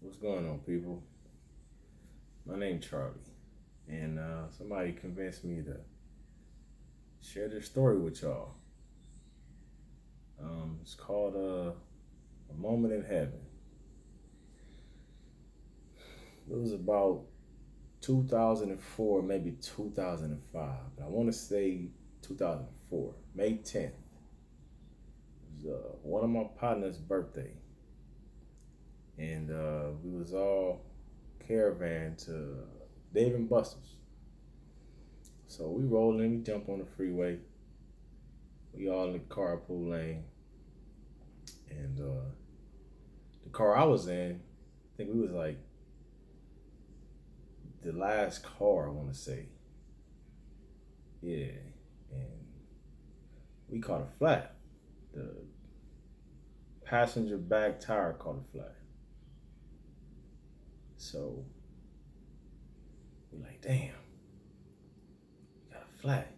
What's going on, people? My name's Charlie, and somebody convinced me to share this story with y'all. It's called A Moment in Heaven. It was about 2004, maybe 2005, but I want to say 2004, May 10th. It was one of my partner's birthday, and we was all caravan to Dave and Buster's. So we rolling, we jump on the freeway. We all in the carpool lane, and the car I was in, I think we was like the last car I want to say, yeah, and we caught a flat. The passenger back tire caught a flat. So we like, damn, got a flat.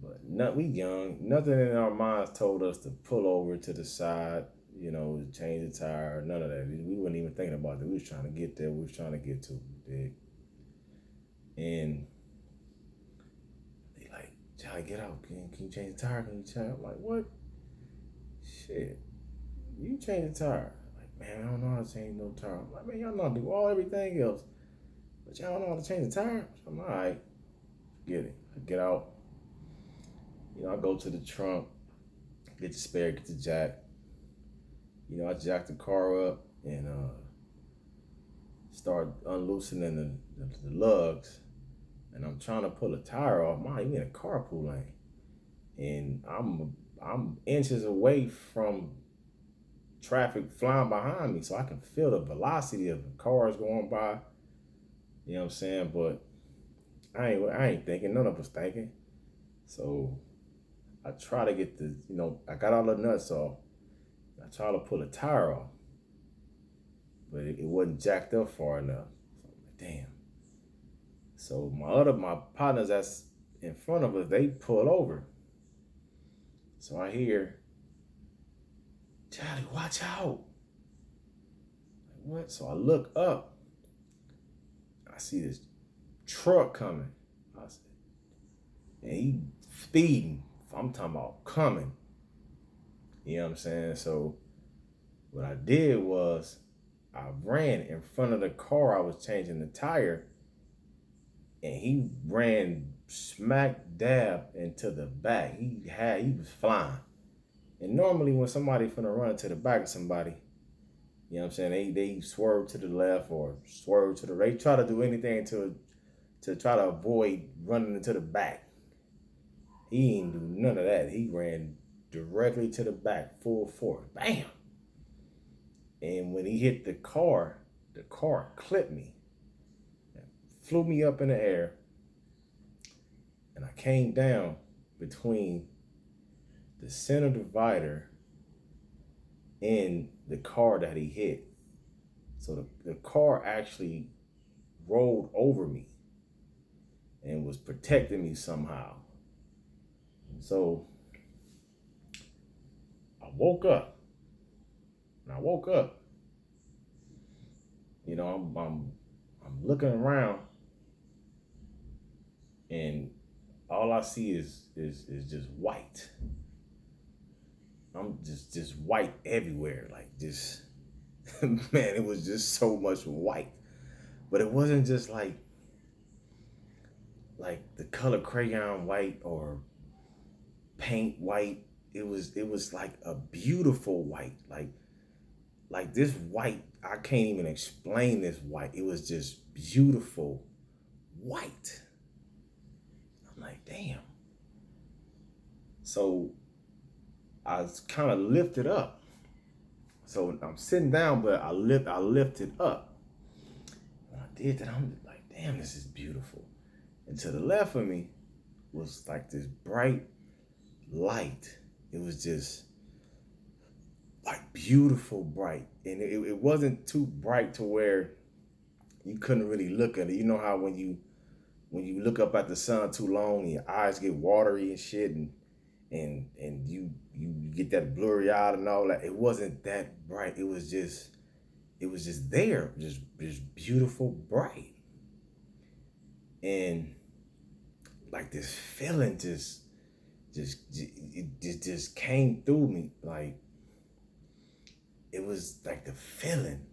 But not we young, nothing in our minds told us to pull over to the side, change the tire, none of that. We weren't even thinking about that. We was trying to get there. We was trying to get to dig. And they like, Charlie, get out. Can you change the tire? Can you change? I'm like, what? Shit. You change the tire. Like, man, I don't know how to change no tire. I'm like, man, y'all know how to do all everything else. But y'all don't know how to change the tire? So I'm like, all right, get it. I get out. I go to the trunk, get the spare, get the jack. I jack the car up and start unloosening the lugs. And I'm trying to pull a tire off. You in a carpool lane, and I'm inches away from traffic flying behind me, so I can feel the velocity of the cars going by. You know what I'm saying? But I ain't thinking. None of us thinking. So I try to get I got all the nuts off. I try to pull a tire off, but it wasn't jacked up far enough. So I'm like, damn. So my partners that's in front of us, they pull over. So I hear, Charlie, watch out. Like, what? So I look up. I see this truck coming. I said, and he speeding. I'm talking about coming. You know what I'm saying? So what I did was I ran in front of the car I was changing the tire, and he ran smack dab into the back. He was flying. And normally when somebody finna run to the back of somebody, you know what I'm saying, they swerve to the left or swerve to the right. They try to do anything to try to avoid running into the back. He didn't do none of that. He ran directly to the back, full force. Bam! And when he hit the car clipped me, flew me up in the air, and I came down between the center divider and the car that he hit. So the car actually rolled over me and was protecting me somehow. So I woke up. And I woke up. I'm looking around, and all I see is just white. I'm just white everywhere, like just man, it was just so much white. But it wasn't just like the color crayon white or paint white. It was like a beautiful white, like this white. I can't even explain this white. It was just beautiful white. I'm like, damn. So I was kind of lifted up. So I'm sitting down, but I lifted up. When I did that, I'm like, damn, this is beautiful. And to the left of me was like this bright light. It was just like beautiful bright. And it wasn't too bright to where you couldn't really look at it. You know how when you look up at the sun too long and your eyes get watery and shit, and you get that blurry out and all that. It wasn't that bright. It was just it was just there, just beautiful, bright. And like this feeling just came through me. Like it was like the feeling.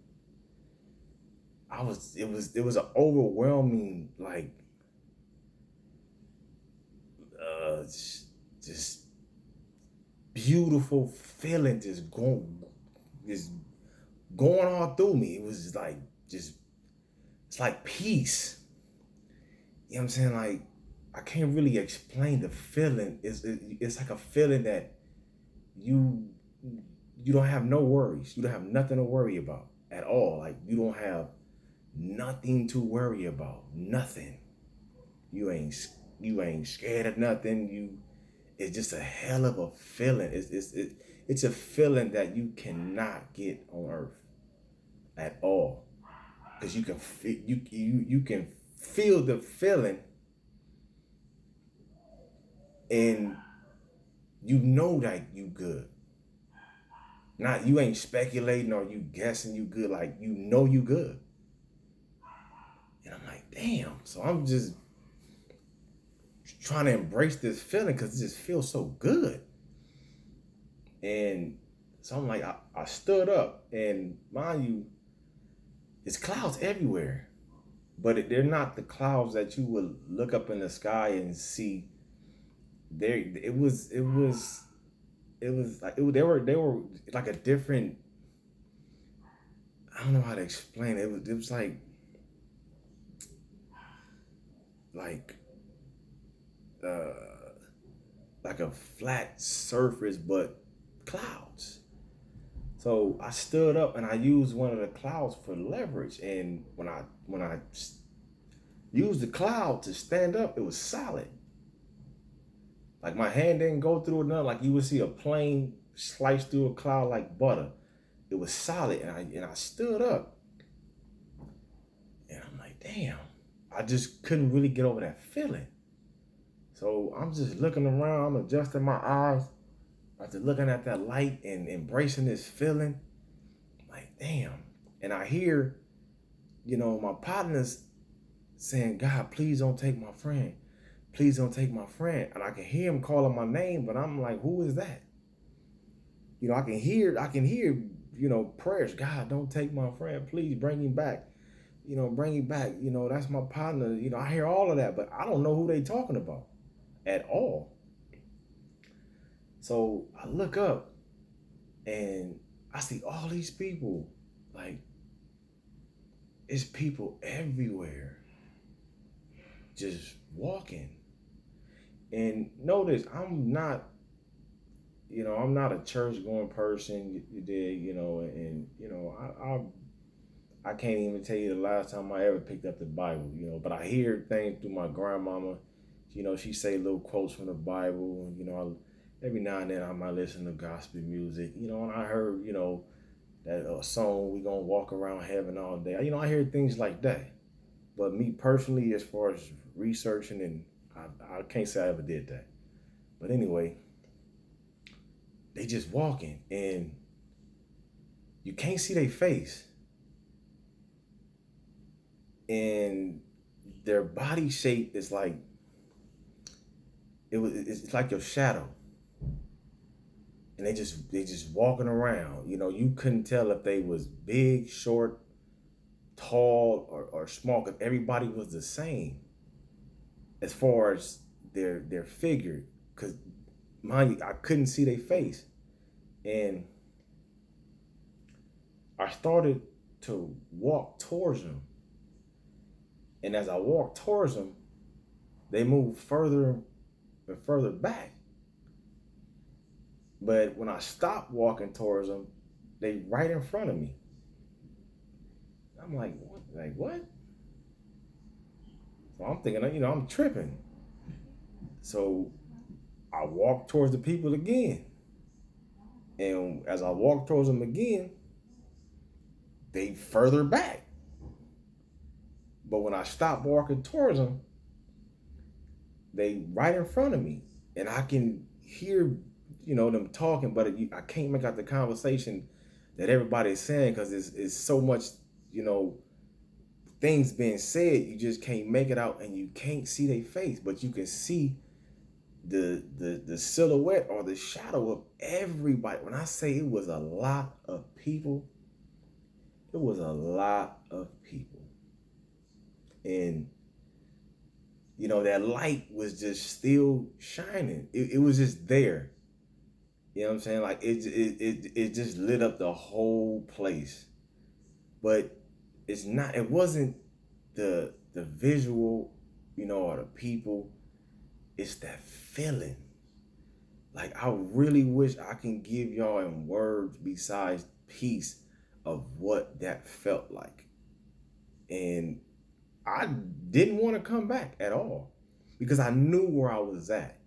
It was an overwhelming, like just beautiful feeling just going all through me. It was like just it's like peace. You know what I'm saying? Like I can't really explain the feeling. It's like a feeling that you you don't have no worries. You don't have nothing to worry about at all. Like you don't have nothing to worry about. Nothing. You ain't you ain't scared of nothing. It's just a hell of a feeling. It's a feeling that you cannot get on earth at all. Because you can feel the feeling, and you know that you good. Not you ain't speculating or you guessing you good. Like you know you good. And I'm like, damn. So I'm just trying to embrace this feeling because it just feels so good. And so I'm like, I stood up, and mind you, it's clouds everywhere, but they're not the clouds that you would look up in the sky and see. There, it was like they were like a different. I don't know how to explain it. It was like uh like a flat surface, but clouds. So I stood up and I used one of the clouds for leverage. And when I used the cloud to stand up, it was solid. Like my hand didn't go through it, nothing. Like you would see a plane slice through a cloud like butter. It was solid, and I stood up, and I'm like, damn. I just couldn't really get over that feeling. So I'm just looking around. I'm adjusting my eyes after looking at that light and embracing this feeling. Like, damn. And I hear, my partners saying, God, please don't take my friend. Please don't take my friend. And I can hear him calling my name, but I'm like, who is that? I can hear, prayers. God, don't take my friend. Please bring him back. Bring him back. That's my partner. I hear all of that, but I don't know who they talking about at all. So I look up and I see all these people. Like, it's people everywhere just walking. And notice I'm not a church going person. You did, and I can't even tell you the last time I ever picked up the Bible, but I hear things through my grandmama. She say little quotes from the Bible. Every now and then I might listen to gospel music, and I heard, that song, we gonna walk around heaven all day. I hear things like that. But me personally, as far as researching, and I can't say I ever did that. But anyway, they just walking, and you can't see their face. And their body shape is like it's like your shadow. And they just walking around. You couldn't tell if they was big, short, tall, or small, because everybody was the same as far as their figure. Because mind you, I couldn't see their face. And I started to walk towards them. And as I walked towards them, they moved further and further back. But when I stopped walking towards them, they right in front of me. I'm like, what? Like, what? So I'm thinking, I'm tripping. So I walked towards the people again. And as I walked towards them again, they further back. But when I stopped walking towards them, they right in front of me. And I can hear, them talking, but I can't make out the conversation that everybody's saying, because it's so much, you know, things being said, you just can't make it out, and you can't see their face, but you can see the silhouette or the shadow of everybody. When I say it was a lot of people, it was a lot of people. And you know, that light was just still shining. It was just there. You know what I'm saying? Like it just lit up the whole place. But it wasn't the visual, you know, or the people. It's that feeling. Like I really wish I can give y'all in words besides peace of what that felt like. And I didn't want to come back at all because I knew where I was at.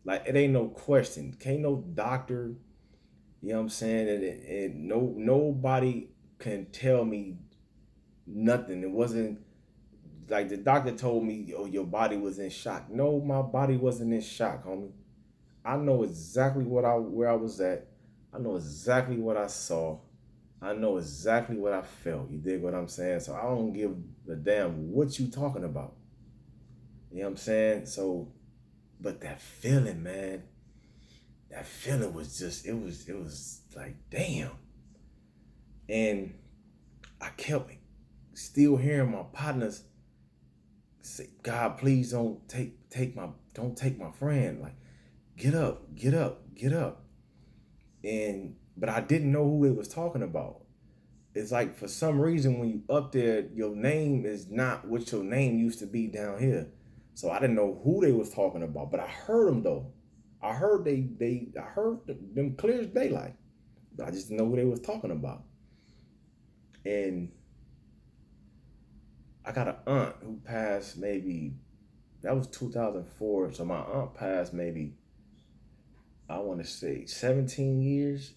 Like it ain't no question. Can't no doctor, you know what I'm saying? And nobody can tell me nothing. It wasn't like the doctor told me, oh, your body was in shock. No, my body wasn't in shock, homie. I know exactly where I was at. I know exactly what I saw. I know exactly what I felt. You dig what I'm saying? So I don't give a damn what you talking about. You know what I'm saying? So, but that feeling, man, that feeling was just, it was like, damn. And I kept still hearing my partners say, God, please don't take my friend. Like, get up, get up, get up. And but I didn't know who it was talking about. It's like for some reason when you up there, your name is not what your name used to be down here. So I didn't know who they was talking about, but I heard them though. I heard I heard them clear as daylight, but I just didn't know who they was talking about. And I got an aunt who passed maybe, that was 2004. So my aunt passed maybe, I want to say 17 years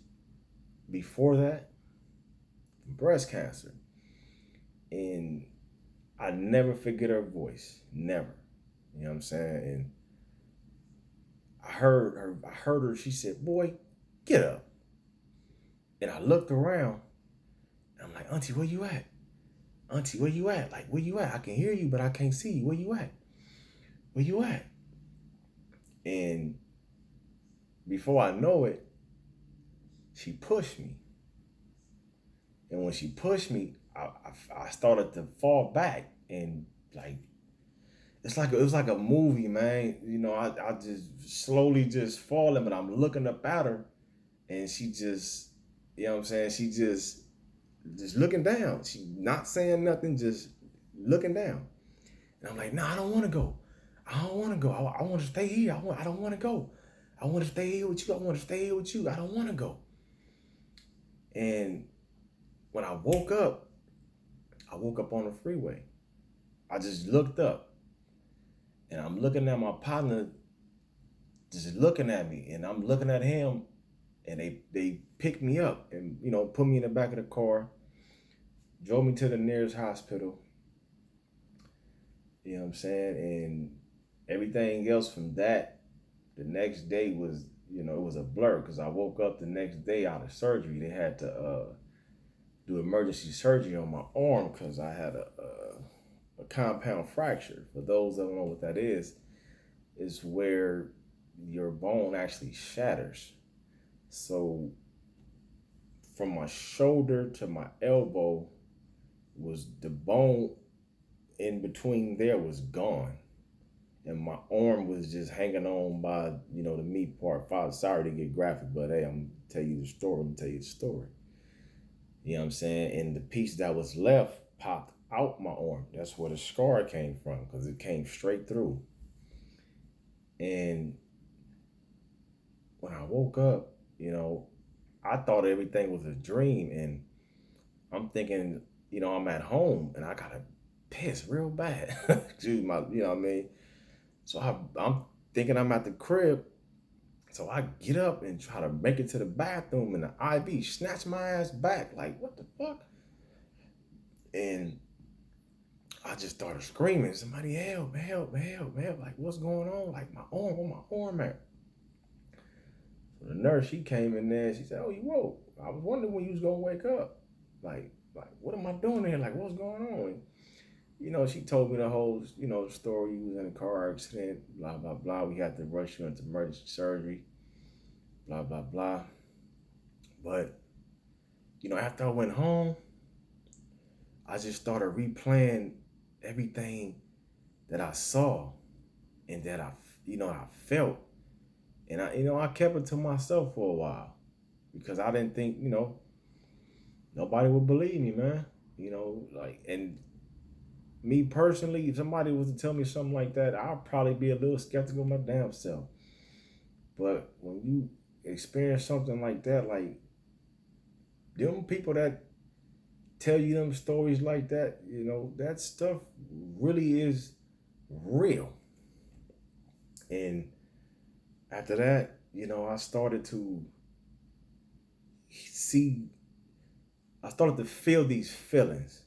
before that, from breast cancer. And I never forget her voice. Never. You know what I'm saying? And I heard her, she said, boy, get up. And I looked around and I'm like, Auntie, where you at? Auntie, where you at? Like, where you at? I can hear you, but I can't see you. Where you at? Where you at? And before I know it, she pushed me. And when she pushed me, I started to fall back and like, it was like a movie, man. You know, I just slowly just falling, but I'm looking up at her and she just, you know what I'm saying? She just looking down. She not saying nothing, just looking down. And I'm like, no, I don't want to go. I don't want to go. I want to stay here. I don't want to go. I want to stay here with you. I want to stay here with you. I don't want to go. And when I woke up on the freeway. I just looked up and I'm looking at my partner just looking at me and I'm looking at him and they picked me up and, you know, put me in the back of the car, drove me to the nearest hospital. You know what I'm saying? And everything else from that, the next day was, you know, it was a blur because I woke up the next day out of surgery. They had to do emergency surgery on my arm because I had a compound fracture. For those that don't know what that is where your bone actually shatters. So from my shoulder to my elbow was the bone in between there was gone. And my arm was just hanging on by, you know, the meat part. Father, sorry to get graphic, but hey, I'm gonna tell you the story. I'm gonna tell you the story. You know what I'm saying? And the piece that was left popped out my arm. That's where the scar came from, because it came straight through. And when I woke up, you know, I thought everything was a dream. And I'm thinking, you know, I'm at home and I gotta piss real bad. Excuse my, you know what I mean? So I'm thinking I'm at the crib. So I get up and try to make it to the bathroom and the IV snatch my ass back. Like, what the fuck? And I just started screaming, somebody help, help, help, help. Like, what's going on? Like, my arm, where my arm at? So the nurse, she came in there, she said, oh, you woke. I was wondering when you was gonna wake up. Like, what am I doing here? Like, what's going on? And, she told me the whole, story. You was in a car accident, blah, blah, blah. We had to rush you into emergency surgery, blah, blah, blah. But, after I went home, I just started replaying everything that I saw and that I felt. And I kept it to myself for a while because I didn't think, nobody would believe me, man. And me personally, if somebody was to tell me something like that, I'd probably be a little skeptical of my damn self. But when you experience something like that, like them people that tell you them stories like that, that stuff really is real. And after that, I started to see, I started to feel these feelings,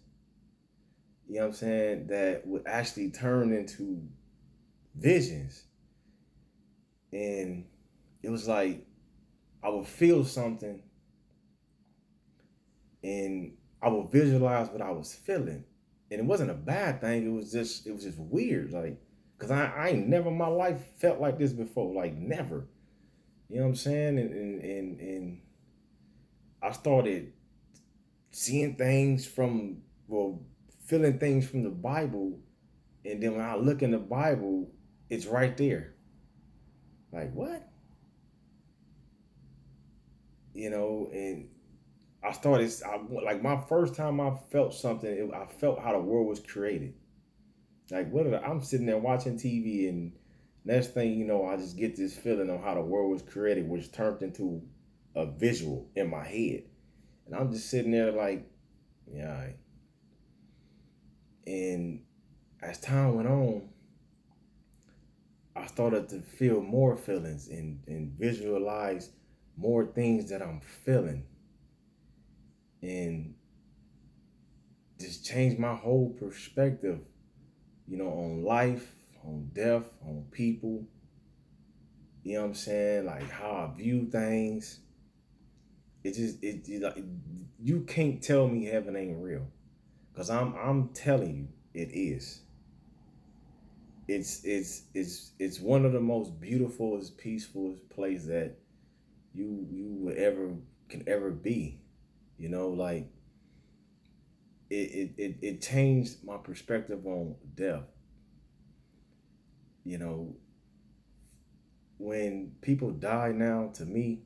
you know what I'm saying, that would actually turn into visions. And it was like I would feel something and I would visualize what I was feeling. And it wasn't a bad thing. It was just weird. Like, cause I ain't never in my life felt like this before. Like never. You know what I'm saying? And I started seeing things feeling things from the Bible. And then when I look in the Bible, it's right there. Like what? And like my first time I felt something, I felt how the world was created. Like I'm sitting there watching TV, and next thing you know, I just get this feeling of how the world was created, which turned into a visual in my head. And I'm just sitting there like, yeah. All right. And as time went on, I started to feel more feelings and visualize more things that I'm feeling. And just changed my whole perspective, on life, on death, on people. You know what I'm saying? Like how I view things. Like you can't tell me heaven ain't real, cause I'm telling you it is. It's one of the most beautiful, peaceful place that you would ever can ever be. Like it changed my perspective on death. You know, when people die now, to me,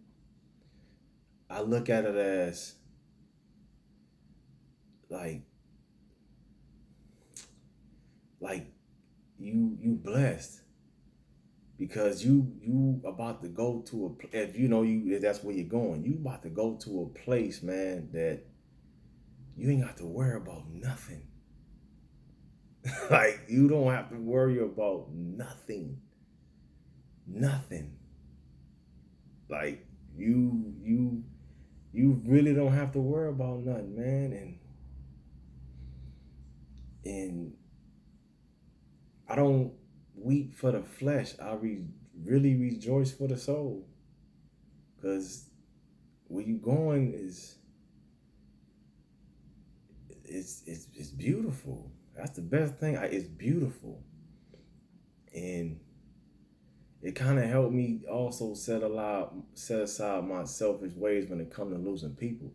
I look at it as like like you blessed because you about to go to if if that's where you're going, you about to go to a place, man, that you ain't got to worry about nothing. Like you don't have to worry about nothing. Like you really don't have to worry about nothing, man. And I don't weep for the flesh. Really rejoice for the soul. Cause where you going is it's beautiful. That's the best thing. It's beautiful, and it kind of helped me also set aside my selfish ways when it comes to losing people.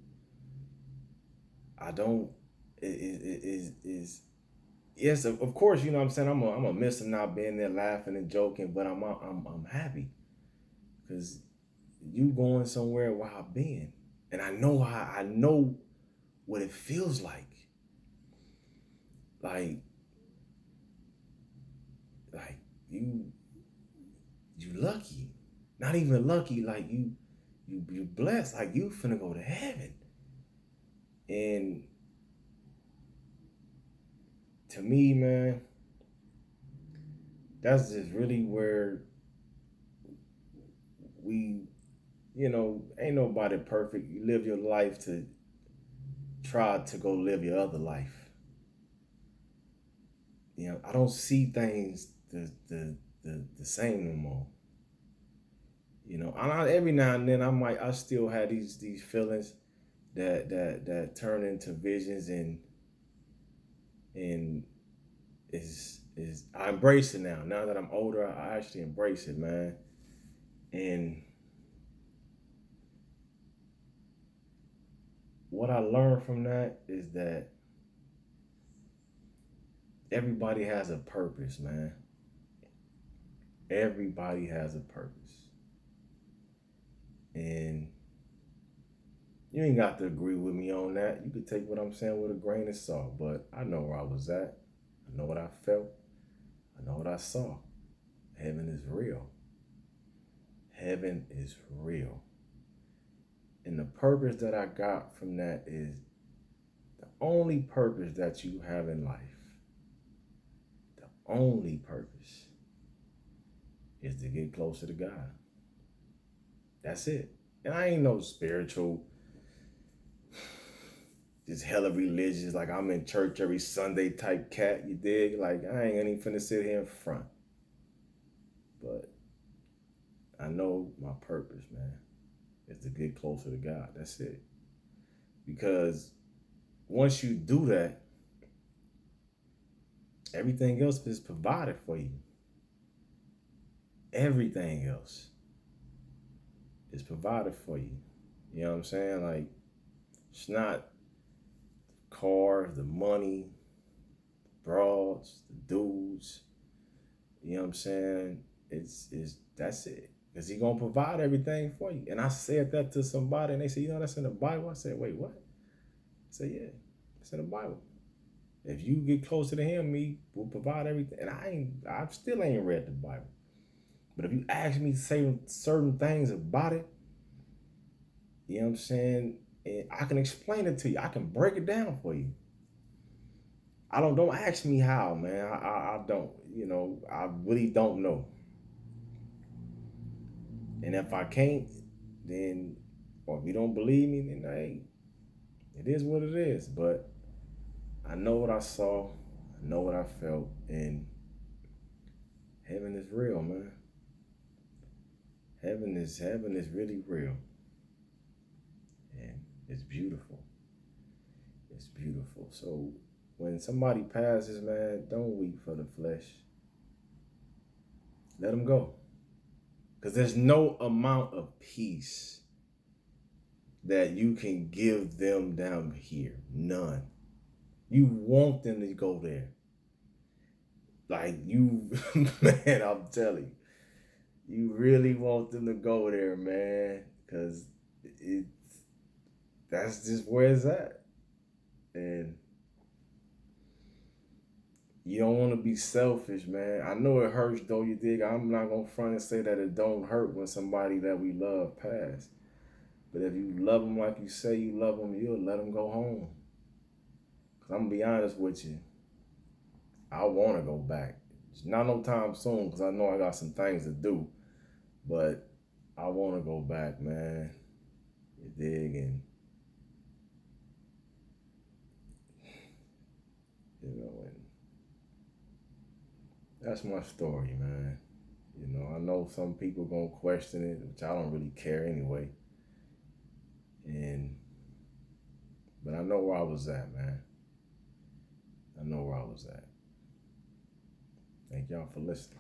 I don't. It is yes, of course. You know what I'm saying. I'm a miss him not being there laughing and joking, but I'm happy because you going somewhere where I've been, and I know what it feels like. Like like you lucky, not even lucky. Like you blessed. Like you finna go to heaven, and to me, man, that's just really where we, ain't nobody perfect. You live your life to try to go live your other life. I don't see things the same no more. You know, every now and then I still have these feelings that turn into visions, and is I embrace it now. Now that I'm older, I actually embrace it, man. And what I learned from that is that everybody has a purpose, man. Everybody has a purpose. And you ain't got to agree with me on that. You could take what I'm saying with a grain of salt, but I know where I was at. I know what I felt. I know what I saw. Heaven is real. Heaven is real. And the purpose that I got from that is the only purpose that you have in life. The only purpose is to get closer to God. That's it. And I ain't no spiritual, just hella religious, like I'm in church every Sunday type cat, you dig? Like I ain't even finna sit here in front. But I know my purpose, man, is to get closer to God. That's it. Because once you do that, everything else is provided for you. Everything else is provided for you. You know what I'm saying? Like, it's not cars, the money, the broads, the dudes. You know what I'm saying? It's that's it. Because he gonna provide everything for you. And I said that to somebody and they said, you know, that's in the Bible. I said, wait, what? I said, yeah, it's in the Bible. If you get closer to him, he will provide everything. And I still ain't read the Bible. But if you ask me to say certain things about it, you know what I'm saying? And I can explain it to you. I can break it down for you. Don't ask me how, man. I don't, you know, I really don't know. And if I can't, then, or if you don't believe me, then hey, it is what it is. But I know what I saw, I know what I felt, and heaven is real, man. Heaven is really real. And it's beautiful. It's beautiful. So when somebody passes, man, don't weep for the flesh. Let them go. Because there's no amount of peace that you can give them down here. None. You want them to go there. Like you, man, I'm telling you really want them to go there, man. Because it's that's just where it's at. And you don't want to be selfish, man. I know it hurts though, you dig. I'm not gonna front and say that it don't hurt when somebody that we love pass. But if you love them like you say you love them, you'll let them go home. Cause I'm gonna be honest with you, I want to go back. It's not no time soon, cause I know I got some things to do. But I want to go back, man. You dig? And you know, and that's my story, man. You know, I know some people gonna question it, which I don't really care anyway. And but I know where I was at, man. I know where I was at. Thank y'all for listening.